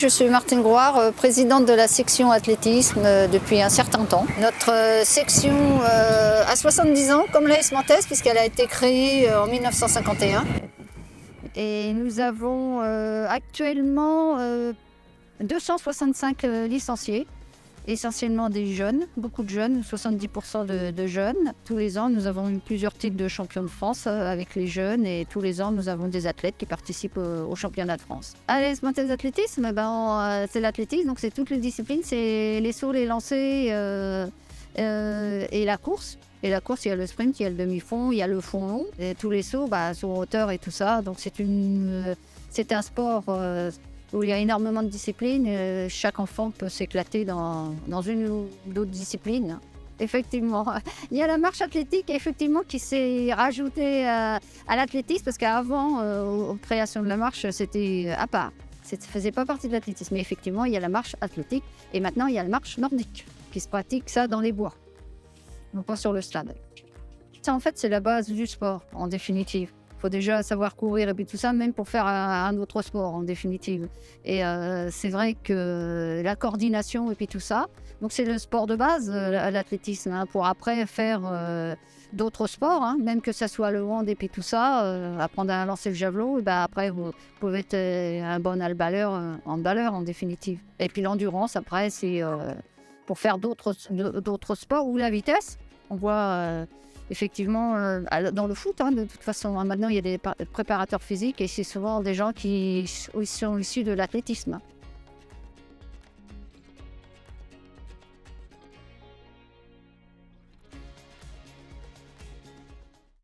Je suis Martine Grouard, présidente de la section athlétisme depuis un certain temps. Notre section a 70 ans, comme l'AS Mantes, puisqu'elle a été créée en 1951. Et nous avons actuellement 265 licenciés, essentiellement des jeunes, beaucoup de jeunes, 70% de jeunes. Tous les ans, nous avons eu plusieurs titres de champion de France avec les jeunes et tous les ans, nous avons des athlètes qui participent au championnat de France. À l'AS Mantes Athlétisme, c'est l'athlétisme, donc c'est toutes les disciplines, c'est les sauts, les lancers et la course. Et la course, il y a le sprint, il y a le demi-fond, il y a le fond long. Et tous les sauts, sur hauteur et tout ça. Donc c'est un sport où il y a énormément de disciplines. Chaque enfant peut s'éclater dans une ou d'autres disciplines. Effectivement, il y a la marche athlétique effectivement qui s'est rajoutée à l'athlétisme parce qu'avant, aux créations de la marche, c'était à part. Ça ne faisait pas partie de l'athlétisme. Mais effectivement, il y a la marche athlétique et maintenant, il y a la marche nordique qui se pratique ça dans les bois, non pas sur le stade. Ça, en fait, c'est la base du sport, en définitive. Il faut déjà savoir courir et puis tout ça, même pour faire un autre sport, en définitive. Et c'est vrai que la coordination et puis tout ça, donc c'est le sport de base, l'athlétisme, pour après faire d'autres sports, même que ça soit le hand et puis tout ça, apprendre à lancer le javelot, et après vous pouvez être un bon handballeur, en définitive. Et puis l'endurance, après, c'est pour faire d'autres sports ou la vitesse. On voit effectivement dans le foot, de toute façon, maintenant il y a des préparateurs physiques et c'est souvent des gens qui sont issus de l'athlétisme.